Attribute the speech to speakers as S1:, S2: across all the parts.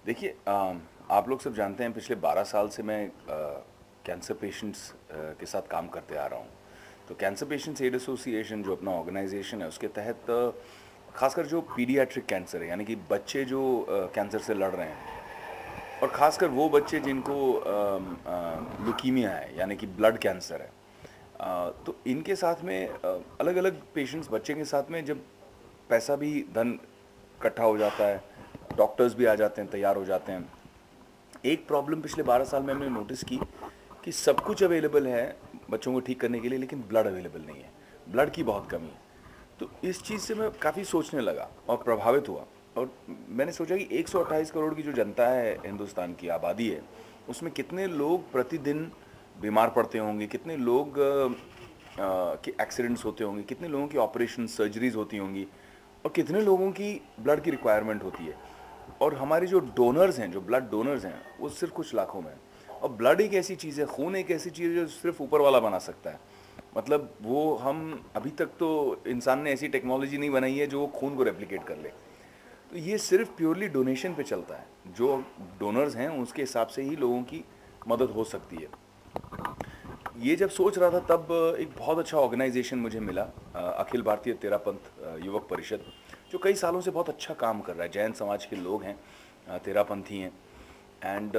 S1: देखिए, आप लोग सब जानते हैं पिछले 12 साल से मैं कैंसर पेशेंट्स के साथ काम करते आ रहा हूँ। तो कैंसर पेशेंट्स एड एसोसिएशन जो अपना ऑर्गेनाइजेशन है उसके तहत खासकर जो पीडियाट्रिक कैंसर है यानी कि बच्चे जो कैंसर से लड़ रहे हैं और खासकर वो बच्चे जिनको लुकीमिया है यानी कि ब्लड कैंसर है। तो इनके साथ में अलग अलग पेशेंट्स बच्चे के साथ में जब पैसा भी धन इकट्ठा हो जाता है, डॉक्टर्स भी आ जाते हैं, तैयार हो जाते हैं। एक प्रॉब्लम पिछले 12 साल में हमने नोटिस की कि सब कुछ अवेलेबल है बच्चों को ठीक करने के लिए, लेकिन ब्लड अवेलेबल नहीं है, ब्लड की बहुत कमी है। तो इस चीज़ से मैं काफ़ी सोचने लगा और प्रभावित हुआ। और मैंने सोचा कि 128 करोड़ की जो जनता है, हिंदुस्तान की आबादी है, उसमें कितने लोग प्रतिदिन बीमार पड़ते होंगे, कितने लोग के एक्सीडेंट्स होते होंगे, कितने लोगों की ऑपरेशन सर्जरीज होती होंगी और कितने लोगों की ब्लड की रिक्वायरमेंट होती है। और हमारे जो डोनर्स हैं, जो ब्लड डोनर्स हैं, वो सिर्फ कुछ लाखों में हैं। और ब्लड एक ऐसी चीज़ है, खून एक ऐसी चीज़ है जो सिर्फ ऊपर वाला बना सकता है। मतलब वो हम अभी तक तो इंसान ने ऐसी टेक्नोलॉजी नहीं बनाई है जो वो खून को रेप्लिकेट कर ले। तो ये सिर्फ प्योरली डोनेशन पे चलता है। जो डोनर्स हैं उसके हिसाब से ही लोगों की मदद हो सकती है। ये जब सोच रहा था तब एक बहुत अच्छा ऑर्गेनाइजेशन मुझे मिला, अखिल भारतीय तेरापंथ युवक परिषद, जो कई सालों से बहुत अच्छा काम कर रहा है। जैन समाज के लोग हैं, तेरापंथी हैं, एंड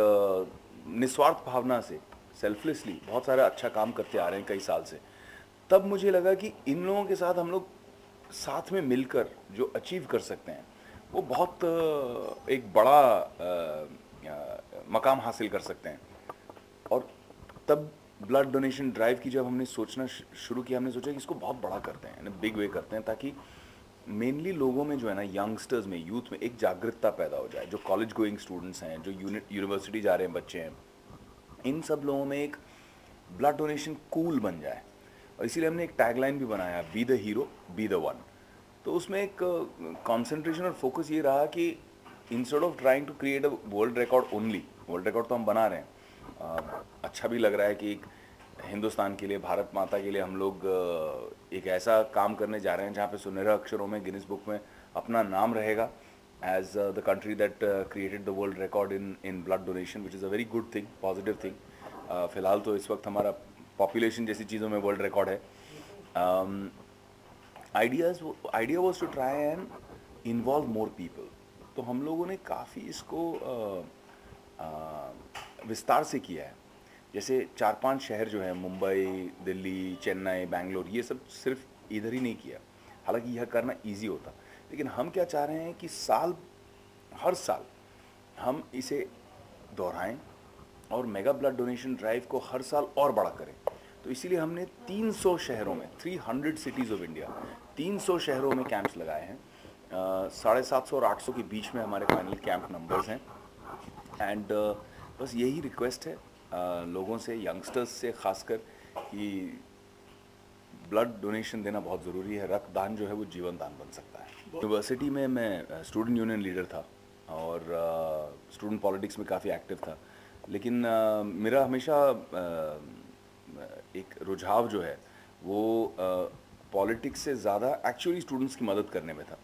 S1: निस्वार्थ भावना से, सेल्फलेसली बहुत सारा अच्छा काम करते आ रहे हैं कई साल से। तब मुझे लगा कि इन लोगों के साथ हम लोग साथ में मिलकर जो अचीव कर सकते हैं वो बहुत एक बड़ा मकाम हासिल कर सकते हैं। और तब ब्लड डोनेशन ड्राइव की जब हमने सोचना शुरू किया, हमने सोचा कि इसको बहुत बड़ा करते हैं, बिग वे करते हैं, ताकि मेनली लोगों में जो है ना, यंगस्टर्स में, यूथ में एक जागरूकता पैदा हो जाए। जो कॉलेज गोइंग स्टूडेंट्स हैं, जो यूनिवर्सिटी जा रहे हैं बच्चे हैं, इन सब लोगों में एक ब्लड डोनेशन कूल बन जाए। और इसीलिए हमने एक टैगलाइन भी बनाया, be the hero be the one. तो उसमें एक कंसंट्रेशन और फोकस ये रहा कि instead of trying to create a world record only, world record तो हम बना रहे हैं, अच्छा भी लग रहा है कि एक हिंदुस्तान के लिए, भारत माता के लिए हम लोग एक ऐसा काम करने जा रहे हैं जहाँ पे सुनहरे अक्षरों में गिनीज बुक में अपना नाम रहेगा as the country that created the world record in blood donation, which is a very good thing, positive thing. फिलहाल तो इस वक्त हमारा पॉपुलेशन जैसी चीज़ों में वर्ल्ड रिकॉर्ड है। Idea was to try and involve more people. तो हम लोगों ने काफ़ी इसको विस्तार से किया है। जैसे 4-5 शहर जो हैं, मुंबई, दिल्ली, चेन्नई, बैंगलोर, ये सब सिर्फ इधर ही नहीं किया। हालांकि यह करना इजी होता, लेकिन हम क्या चाह रहे हैं कि हर साल हम इसे दोहराएं और मेगा ब्लड डोनेशन ड्राइव को हर साल और बड़ा करें। तो इसीलिए हमने 300 शहरों में, 300 सिटीज़ ऑफ इंडिया, 300 शहरों में कैंप्स लगाए हैं। 750 और 800 के बीच में हमारे फाइनल कैंप नंबर्स हैं। एंड बस यही रिक्वेस्ट है लोगों से, यंगस्टर्स से खासकर, कि ब्लड डोनेशन देना बहुत ज़रूरी है। रक्तदान जो है वो जीवन दान बन सकता है। यूनिवर्सिटी में मैं स्टूडेंट यूनियन लीडर था और स्टूडेंट पॉलिटिक्स में काफ़ी एक्टिव था, लेकिन मेरा हमेशा एक रुझाव जो है वो पॉलिटिक्स से ज़्यादा एक्चुअली स्टूडेंट्स की मदद करने में था।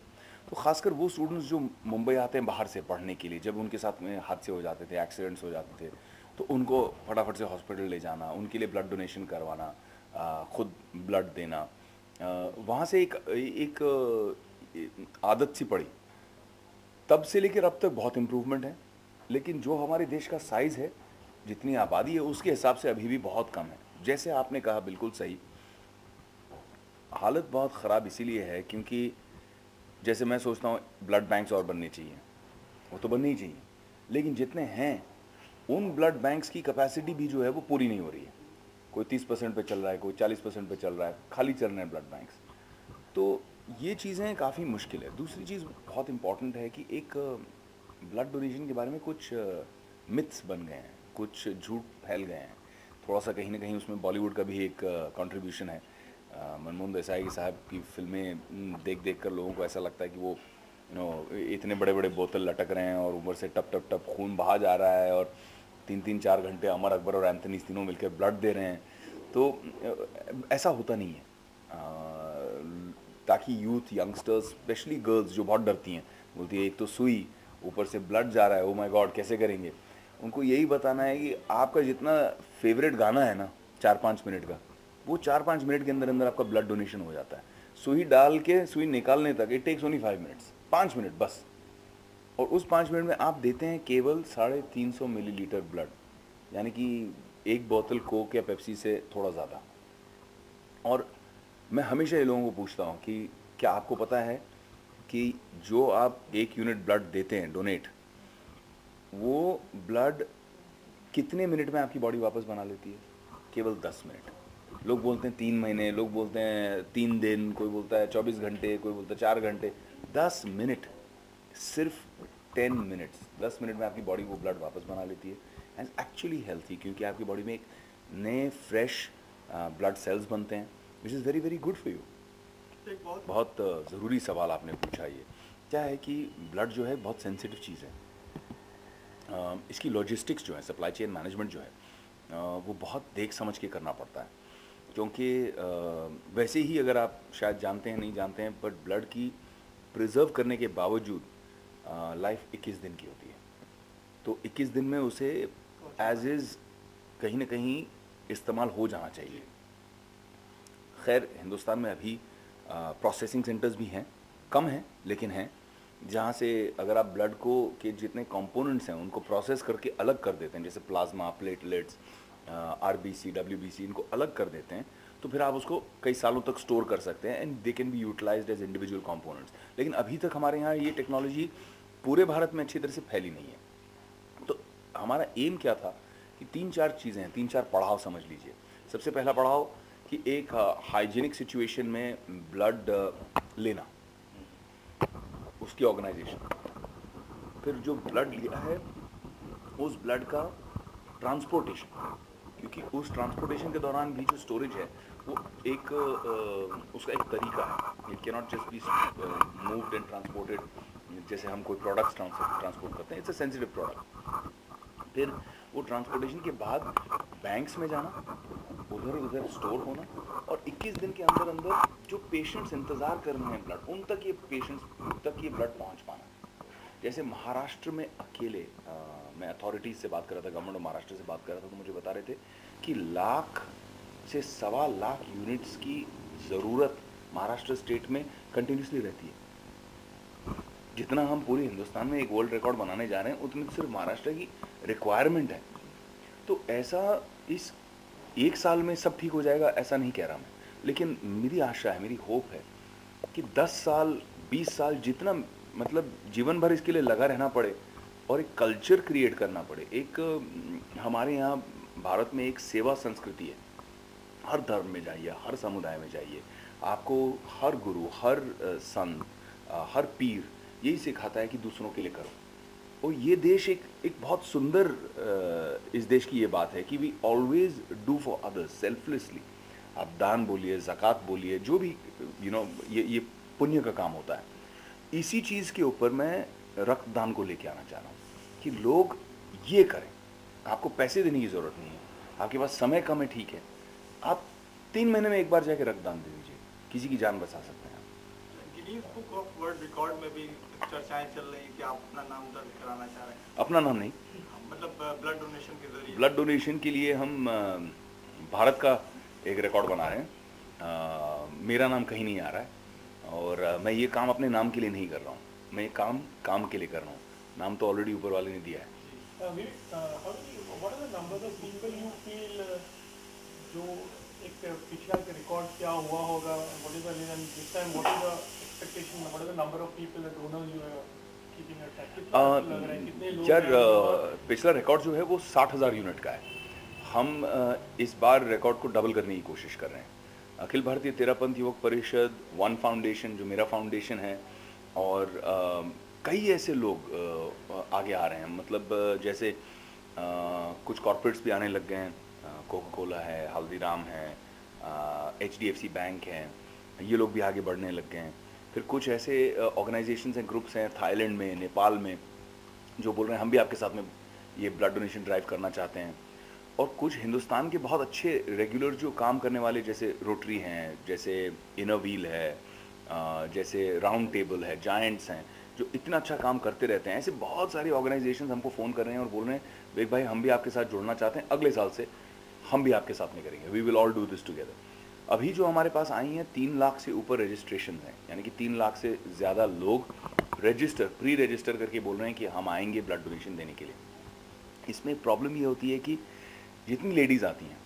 S1: तो खासकर वो स्टूडेंट्स जो मुंबई आते हैं बाहर से पढ़ने के लिए, जब उनके साथ में हादसे हो जाते थे, एक्सीडेंट्स हो जाते थे, तो उनको फटाफट से हॉस्पिटल ले जाना, उनके लिए ब्लड डोनेशन करवाना, खुद ब्लड देना, वहाँ से एक आदत सी पड़ी। तब से लेकर अब तक बहुत इम्प्रूवमेंट है, लेकिन जो हमारे देश का साइज़ है, जितनी आबादी है, उसके हिसाब से अभी भी बहुत कम है। जैसे आपने कहा, बिल्कुल सही, हालत बहुत ख़राब इसीलिए है क्योंकि जैसे मैं सोचता हूँ ब्लड बैंक्स और बनने चाहिए, वो तो बनने ही चाहिए, लेकिन जितने हैं उन ब्लड बैंक्स की कैपेसिटी भी जो है वो पूरी नहीं हो रही है। कोई 30% पे चल रहा है, कोई 40% पे चल रहा है, खाली चल रहे हैं ब्लड बैंक्स। तो ये चीज़ें काफ़ी मुश्किल है। दूसरी चीज़ बहुत इम्पॉर्टेंट है कि एक ब्लड डोनेशन के बारे में कुछ मिथ्स बन गए हैं, कुछ झूठ फैल गए हैं। थोड़ा सा कहीं ना कहीं उसमें बॉलीवुड का भी एक कंट्रीब्यूशन है। मनमोहन देसाई साहब की फिल्में देख देख कर लोगों को ऐसा लगता है कि वो इतने बड़े बड़े बोतल लटक रहे हैं और ऊपर से टप टप टप खून बहा जा रहा है, और 3-3-4 घंटे अमर अकबर और एंथनी तीनों मिलकर ब्लड दे रहे हैं। तो ऐसा होता नहीं है। ताकि यूथ, यंगस्टर्स, स्पेशली गर्ल्स जो बहुत डरती हैं, बोलती है एक तो सुई ऊपर से ब्लड जा रहा है, ओ माय गॉड कैसे करेंगे। उनको यही बताना है कि आपका जितना फेवरेट गाना है ना 4-5 मिनट का, वो 4-5 मिनट के अंदर अंदर आपका ब्लड डोनेशन हो जाता है। सुई डाल के सुई निकालने तक it takes only 5 minutes, 5 minute बस। और उस 5 मिनट में आप देते हैं केवल 350 मिलीलीटर ब्लड, यानी कि एक बोतल कोक या पेप्सी से थोड़ा ज़्यादा। और मैं हमेशा ये लोगों को पूछता हूँ कि क्या आपको पता है कि जो आप 1 यूनिट ब्लड देते हैं डोनेट, वो ब्लड कितने मिनट में आपकी बॉडी वापस बना लेती है? केवल 10 मिनट। लोग बोलते हैं 3 महीने, लोग बोलते हैं 3 दिन, कोई बोलता है 24 घंटे, कोई बोलता है 4 घंटे। 10 मिनट, सिर्फ 10 मिनट्स, 10 मिनट में आपकी बॉडी वो ब्लड वापस बना लेती है एंड एक्चुअली हेल्थी, क्योंकि आपकी बॉडी में एक नए फ्रेश ब्लड सेल्स बनते हैं which is very very good for you. बहुत ज़रूरी सवाल आपने पूछा। ये क्या है कि ब्लड जो है बहुत सेंसिटिव चीज़ है। इसकी लॉजिस्टिक्स जो है, सप्लाई चेन मैनेजमेंट जो है, वो बहुत देख समझ के करना पड़ता है, क्योंकि वैसे ही अगर आप शायद जानते हैं नहीं जानते हैं, बट ब्लड की प्रिजर्व करने के बावजूद लाइफ 21 दिन की होती है। तो 21 दिन में उसे एज इज़ कहीं ना कहीं इस्तेमाल हो जाना चाहिए। खैर हिंदुस्तान में अभी प्रोसेसिंग सेंटर्स भी हैं, कम हैं लेकिन हैं, जहाँ से अगर आप ब्लड को के जितने कंपोनेंट्स हैं उनको प्रोसेस करके अलग कर देते हैं, जैसे प्लाज्मा, प्लेटलेट्स, आरबीसी, डब्ल्यूबीसी, इनको अलग कर देते हैं, तो फिर आप उसको कई सालों तक स्टोर कर सकते हैं and they can be utilized as individual components. लेकिन अभी तक हमारे यहाँ ये टेक्नोलॉजी पूरे भारत में अच्छी तरह से फैली नहीं है। तो हमारा एम क्या था कि 3-4 चीज़ें हैं, 3-4 पड़ाव समझ लीजिए। सबसे पहला पड़ाव कि एक हाइजीनिक सिचुएशन में ब्लड लेना, उसकी ऑर्गेनाइजेशन, फिर जो ब्लड लिया है उस ब्लड का ट्रांसपोर्टेशन, क्योंकि उस ट्रांसपोर्टेशन के दौरान भी जो स्टोरेज है वो एक उसका एक तरीका है। It can not just be moved and transported जैसे हम कोई प्रोडक्ट्स ट्रांसपोर्ट करते हैं, इट्स अ सेंसिटिव प्रोडक्ट। फिर वो ट्रांसपोर्टेशन के बाद बैंक्स में जाना, उधर उधर स्टोर होना, और 21 दिन के अंदर अंदर जो पेशेंट्स इंतज़ार कर रहे हैं ब्लड, उन तक ये पेशेंट्स तक ये ब्लड पहुंच पाना। जैसे महाराष्ट्र में अकेले मैं अथॉरिटीज़ से बात कर रहा था, गवर्नमेंट ऑफ महाराष्ट्र से बात कर रहा था, तो मुझे बता रहे थे कि 1 से 1.25 लाख यूनिट्स की ज़रूरत महाराष्ट्र स्टेट में कंटिन्यूसली रहती है। जितना हम पूरे हिंदुस्तान में एक वर्ल्ड रिकॉर्ड बनाने जा रहे हैं, उतनी तो सिर्फ महाराष्ट्र की रिक्वायरमेंट है। तो ऐसा इस 1 साल में सब ठीक हो जाएगा ऐसा नहीं कह रहा मैं, लेकिन मेरी आशा है, मेरी होप है कि 10 साल 20 साल जितना मतलब जीवन भर इसके लिए लगा रहना पड़े और एक कल्चर क्रिएट करना पड़े। एक हमारे यहाँ भारत में एक सेवा संस्कृति है। हर धर्म में जाइए, हर समुदाय में जाइए, आपको हर गुरु, हर संत, हर पीर यही सिखाता है कि दूसरों के लिए करो। और ये देश एक बहुत सुंदर इस देश की ये बात है कि we always do for others selflessly. आप दान बोलिए, ज़कात बोलिए, जो भी ये पुण्य का काम होता है। इसी चीज़ के ऊपर मैं रक्तदान को लेके आना चाह रहा हूँ कि लोग ये करें। आपको पैसे देने की ज़रूरत नहीं है, आपके पास समय कम है, ठीक है, आप 3 महीने में एक बार जाके रक्तदान दे दीजिए, किसी की जान बचा सकते हैं।
S2: Guinness book of world record में भी चर्चाएं चल रही हैं कि आप अपना नाम दर्ज कराना चाह रहे हैं।
S1: अपना नाम नहीं,
S2: मतलब ब्लड डोनेशन के जरिए।
S1: ब्लड डोनेशन के लिए हम भारत का एक रिकॉर्ड बना रहे हैं। मेरा नाम कहीं नहीं आ रहा है और मैं ये काम अपने नाम के लिए नहीं कर रहा हूँ, मैं ये काम के लिए कर रहा हूँ। नाम तो ऑलरेडी ऊपर वाले ने दिया है।
S2: जो एक पिछला रिकॉर्ड क्या हुआ होगा, what is the reason this time, what is the expectation, what is the number of people that donors you are keeping a track? कितने लोग
S1: यार पिछला रिकॉर्ड जो है वो 60,000 यूनिट का है। हम इस बार रिकॉर्ड को डबल करने की कोशिश कर रहे हैं। अखिल भारतीय तेरापंथ युवक परिषद, वन फाउंडेशन जो मेरा फाउंडेशन है, और कई ऐसे लोग आगे आ रहे हैं। मतलब जैसे कुछ कॉर्पोरेट्स भी आने लग गए हैं, कोका कोला है, हल्दीराम है, HDFC बैंक है, ये लोग भी आगे बढ़ने लग गए हैं। फिर कुछ ऐसे ऑर्गेनाइजेशंस हैं, ग्रुप्स हैं थाईलैंड में, नेपाल में, जो बोल रहे हैं हम भी आपके साथ में ये ब्लड डोनेशन ड्राइव करना चाहते हैं। और कुछ हिंदुस्तान के बहुत अच्छे रेगुलर जो काम करने वाले, जैसे रोटरी हैं, जैसे इनर व्हील है, जैसे राउंड टेबल है, जायंट्स हैं, जो इतना अच्छा काम करते रहते हैं। ऐसे बहुत सारी ऑर्गेनाइजेशंस हमको फ़ोन कर रहे हैं और बोल रहे हैं विवेक भाई हम भी आपके साथ जुड़ना चाहते हैं, अगले साल से हम भी आपके साथ में करेंगे, we will all do this together. अभी जो हमारे पास आई हैं 3 लाख से ऊपर रजिस्ट्रेशन हैं, यानी कि 3 लाख से ज़्यादा लोग प्री रजिस्टर करके बोल रहे हैं कि हम आएंगे ब्लड डोनेशन देने के लिए। इसमें प्रॉब्लम ये होती है कि जितनी लेडीज़ आती हैं,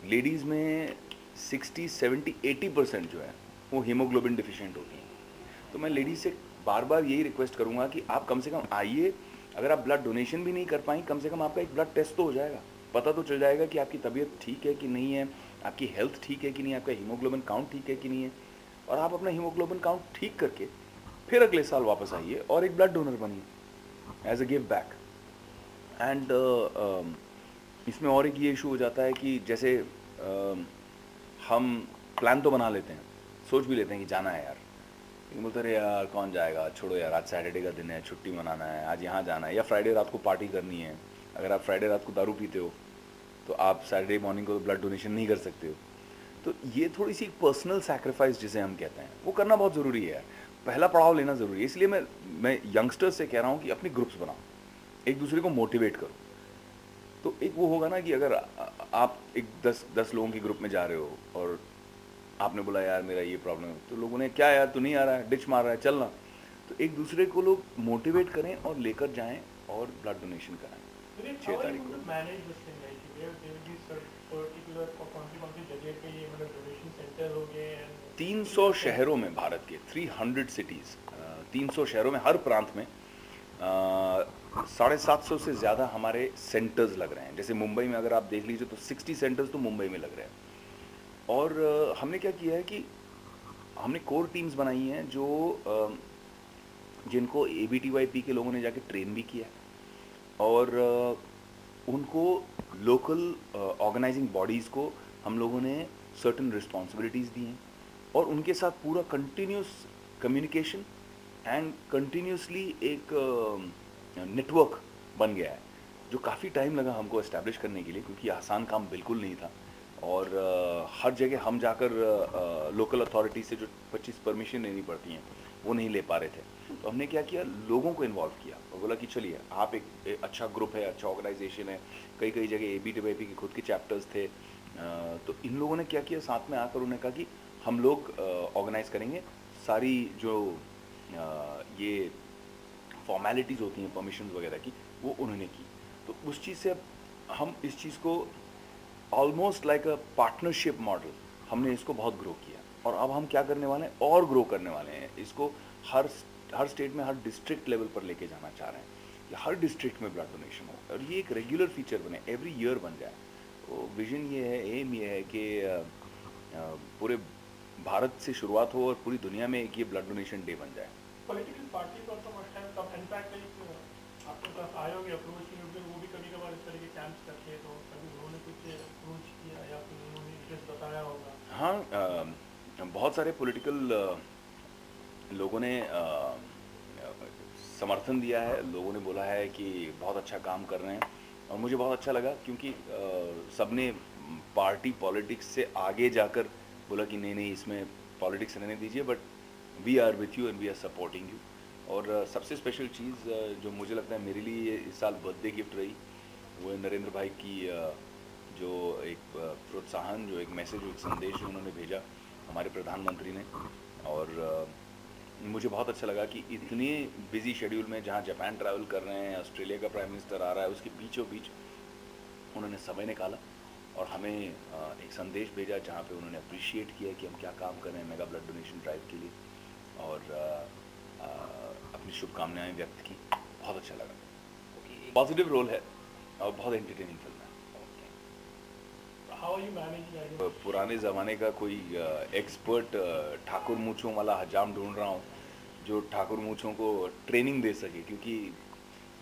S1: लेडीज़ में 60, 70, 80% जो है वो हीमोग्लोबिन डिफिशिएंट होती हैं। तो मैं लेडीज़ से बार बार यही रिक्वेस्ट करूँगा कि आप कम से कम आइए, अगर आप ब्लड डोनेशन भी नहीं कर पाएँ, कम से कम आपका एक ब्लड टेस्ट तो हो जाएगा, पता तो चल जाएगा कि आपकी तबीयत ठीक है कि नहीं है, आपकी हेल्थ ठीक है कि नहीं, आपका हीमोग्लोबिन काउंट ठीक है कि नहीं है, और आप अपना हीमोग्लोबिन काउंट ठीक करके फिर अगले साल वापस आइए और एक ब्लड डोनर बनिए as a give back. And इसमें और एक ये इशू हो जाता है कि जैसे हम प्लान तो बना लेते हैं, सोच भी लेते हैं कि जाना है यार, लेकिन बोलते अरे यार कौन जाएगा, छोड़ो यार, आज सैटरडे का दिन है, छुट्टी मनाना है, आज यहाँ जाना है, या फ्राइडे रात को पार्टी करनी है। अगर आप फ्राइडे रात को दारू पीते हो तो आप सैटरडे मॉर्निंग को ब्लड डोनेशन नहीं कर सकते हो। तो ये थोड़ी सी पर्सनल सैक्रिफाइस जिसे हम कहते हैं वो करना बहुत ज़रूरी है यार, पहला पड़ाव लेना ज़रूरी है। इसलिए मैं यंगस्टर्स से कह रहा हूँ कि अपनी ग्रुप्स बनाओ, एक दूसरे को मोटिवेट करो। तो एक वो होगा ना कि अगर आप एक 10 लोगों के ग्रुप में जा रहे हो और आपने बोला यार मेरा ये प्रॉब्लम है, तो लोगों ने क्या यार तू नहीं आ रहा है, डिच मार रहा है, चलना। तो एक दूसरे को लोग मोटिवेट करें और लेकर जाएं और ब्लड डोनेशन कराएं। 6 तारीख को 300 शहरों में, भारत के 300 सिटीज़, 300 शहरों में, हर प्रांत में 750 से ज़्यादा हमारे सेंटर्स लग रहे हैं। जैसे मुंबई में अगर आप देख लीजिए तो 60 सेंटर्स तो मुंबई में लग रहे हैं। और हमने क्या किया है कि हमने कोर टीम्स बनाई हैं जो जिनको ABTYP के लोगों ने जाके ट्रेन भी किया है, और उनको लोकल ऑर्गेनाइजिंग बॉडीज़ को हम लोगों ने सर्टन रिस्पॉन्सिबिलिटीज़ दी हैं, और उनके साथ पूरा कंटिन्यूस कम्युनिकेशन एंड कंटिन्यूसली एक नेटवर्क बन गया है, जो काफ़ी टाइम लगा हमको इस्टेब्लिश करने के लिए, क्योंकि आसान काम बिल्कुल नहीं था। और हर जगह हम जाकर लोकल अथॉरिटी से जो 25 परमिशन लेनी पड़ती हैं वो नहीं ले पा रहे थे। तो हमने क्या किया, लोगों को इन्वॉल्व किया और बोला कि चलिए आप एक अच्छा ग्रुप है, अच्छा ऑर्गेनाइजेशन है, कई कई जगह ABTYP के खुद के चैप्टर्स थे। तो इन लोगों ने क्या किया, साथ में आकर उन्होंने कहा कि हम लोग ऑर्गेनाइज करेंगे, सारी जो ये फॉर्मेलिटीज़ होती हैं परमिशन वगैरह की, वो उन्होंने की। तो उस चीज़ से अब हम इस चीज़ को almost like a partnership model हमने इसको बहुत ग्रो किया, और अब हम क्या करने वाले हैं, और ग्रो करने वाले हैं इसको। हर स्टेट में, हर डिस्ट्रिक्ट लेवल पर लेके जाना चाह रहे हैं कि हर डिस्ट्रिक्ट में ब्लड डोनेशन हो और ये एक रेगुलर फीचर बने, एवरी ईयर बन जाए। तो विजन ये है, एम ये है कि पूरे भारत से शुरुआत हो और पूरी दुनिया में एक ये ब्लड डोनेशन डे बन जाए।
S2: Political parties also must have some impact, like आपके पास आए होंगे अप्रोच किए होंगे, वो भी कभी-कभार इस तरह के कैंप्स करते हैं, तो कभी उन्होंने कुछ अप्रोच किया या फिर उन्होंने इंटरेस्ट बताया होगा?
S1: हाँ, बहुत सारे पॉलिटिकल लोगों ने समर्थन दिया है, लोगों ने बोला है कि बहुत अच्छा काम कर रहे हैं, और मुझे बहुत अच्छा लगा, क्योंकि सबने पार्टी पॉलिटिक्स से आगे जाकर बोला कि नहीं नहीं इसमें पॉलिटिक्स रहने दीजिए, but we are with you and we are supporting you. और सबसे स्पेशल चीज़ जो मुझे लगता है मेरे लिए इस साल बर्थडे गिफ्ट रही, वो नरेंद्र भाई की जो एक प्रोत्साहन, जो एक मैसेज, एक संदेश जो उन्होंने भेजा हमारे प्रधानमंत्री ने। और मुझे बहुत अच्छा लगा कि इतने बिजी शेड्यूल में, जहाँ जापान ट्रैवल कर रहे हैं, ऑस्ट्रेलिया का प्राइम मिनिस्टर आ रहा है, उसके बीचों बीच उन्होंने समय निकाला और हमें एक संदेश भेजा, जहाँ पे उन्होंने अप्रिशिएट किया कि हम क्या काम कर रहे हैं मेगा ब्लड डोनेशन ड्राइव के लिए, और अपनी शुभकामनाएं व्यक्त की। बहुत अच्छा लगा, पॉजिटिव रोल है और बहुत एंटरटेनिंग फिल्म है।
S2: How are you managing it?
S1: पुराने ज़माने का कोई एक्सपर्ट ठाकुर मूँछों वाला हजाम ढूंढ रहा हूँ, जो ठाकुर मूँछों को ट्रेनिंग दे सके, क्योंकि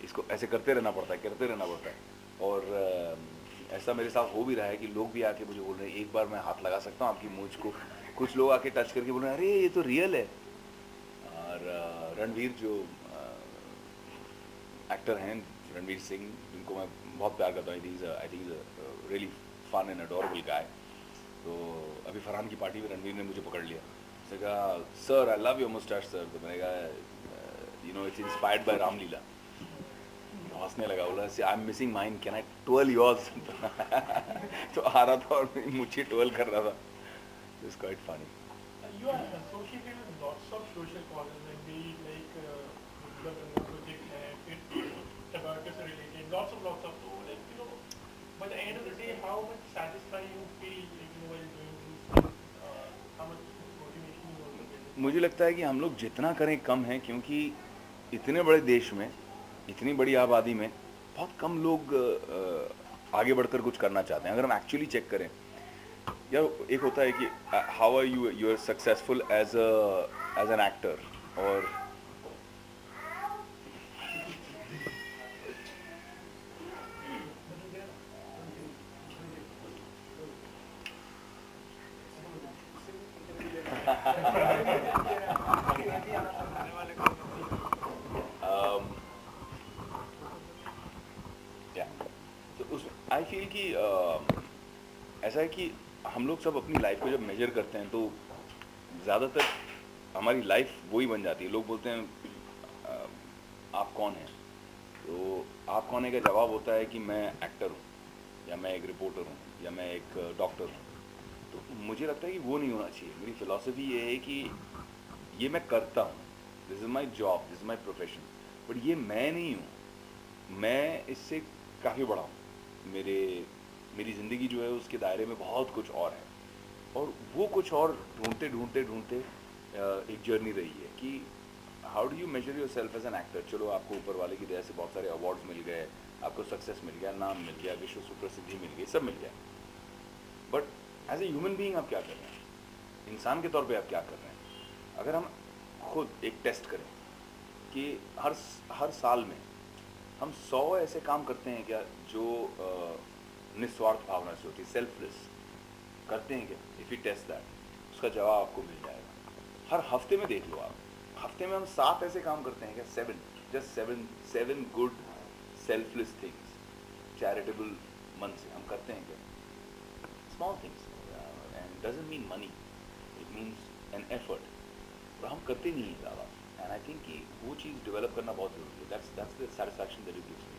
S1: इसको ऐसे करते रहना पड़ता है, और ऐसा मेरे साथ हो भी रहा है कि लोग भी आके मुझे बोल रहे हैं एक बार मैं हाथ लगा सकता हूँ आपकी मूँछ को। कुछ लोग आके टच करके बोल रहे हैं अरे ये तो रियल है। और रणवीर जो एक्टर हैं, रणवीर सिंह, जिनको मैं बहुत प्यार करता हूँ, I think really fun and adorable guy. तो अभी फरहान की पार्टी में रणवीर ने मुझे पकड़ लिया, उसने कहा sir I love your moustache sir. तो मैंने कहा you know it's inspired by Ramlila. हंसने लगा, बोला I am missing mine, can I twelve yours. तो आ रहा था और मुझे ट्वेल कर रहा था। It's quite funny.
S2: You are associated with lots of social causes, like the Ganga project and tuberculosis related, lots of, so like, you know, by the end of the day, how much satisfied you feel, like, you know, while doing these things, how much motivation you also get?
S1: मुझे लगता है कि हम लोग जितना करें कम है, क्योंकि इतने बड़े देश में, इतनी बड़ी आबादी में बहुत कम लोग आगे बढ़कर कुछ करना चाहते हैं। अगर हम एक्चुअली चेक करें यार, एक होता है कि how are you are successful as an actor, और तो उस आई फील कि ऐसा है कि हम लोग सब अपनी लाइफ को जब मेजर करते हैं तो ज़्यादातर हमारी लाइफ वही बन जाती है। लोग बोलते हैं आप कौन हैं, तो आप कौन है का जवाब होता है कि मैं एक्टर हूँ, या मैं एक रिपोर्टर हूँ, या मैं एक डॉक्टर हूँ। तो मुझे लगता है कि वो नहीं होना चाहिए। मेरी फ़िलॉसफी ये है कि ये मैं करता हूँ, this is my job, this is my profession, but ये मैं नहीं हूँ, मैं इससे काफ़ी बड़ा हूँ। मेरी ज़िंदगी जो है उसके दायरे में बहुत कुछ और है, और वो कुछ और ढूंढते ढूंढते ढूंढते एक जर्नी रही है कि how do you measure yourself as an actor. चलो आपको ऊपर वाले की दया से बहुत सारे अवार्ड्स मिल गए, आपको सक्सेस मिल गया, नाम मिल गया, विश्व सुप्रसिद्धि मिल गई, सब मिल गया, but as a human being आप क्या कर रहे हैं, इंसान के तौर पे आप क्या कर रहे हैं। अगर हम खुद एक टेस्ट करें कि हर साल में हम 100 ऐसे काम करते हैं क्या जो निस्वार्थ भावना से होती है, सेल्फलेस करते हैं क्या, इफ़ यू टेस्ट दैट, उसका जवाब आपको मिल जाएगा। हर हफ्ते में देख लो आप, हफ्ते में हम 7 ऐसे काम करते हैं क्या, 7 गुड सेल्फलेस थिंग्स, चैरिटेबल मन से हम करते हैं क्या, small things, and doesn't mean money, it means an effort, और हम करते नहीं हैं ज़्यादा। एंड आई थिंक कि वो चीज़ डेवलप करना बहुत ज़रूरी है। That's the satisfaction that it gives me.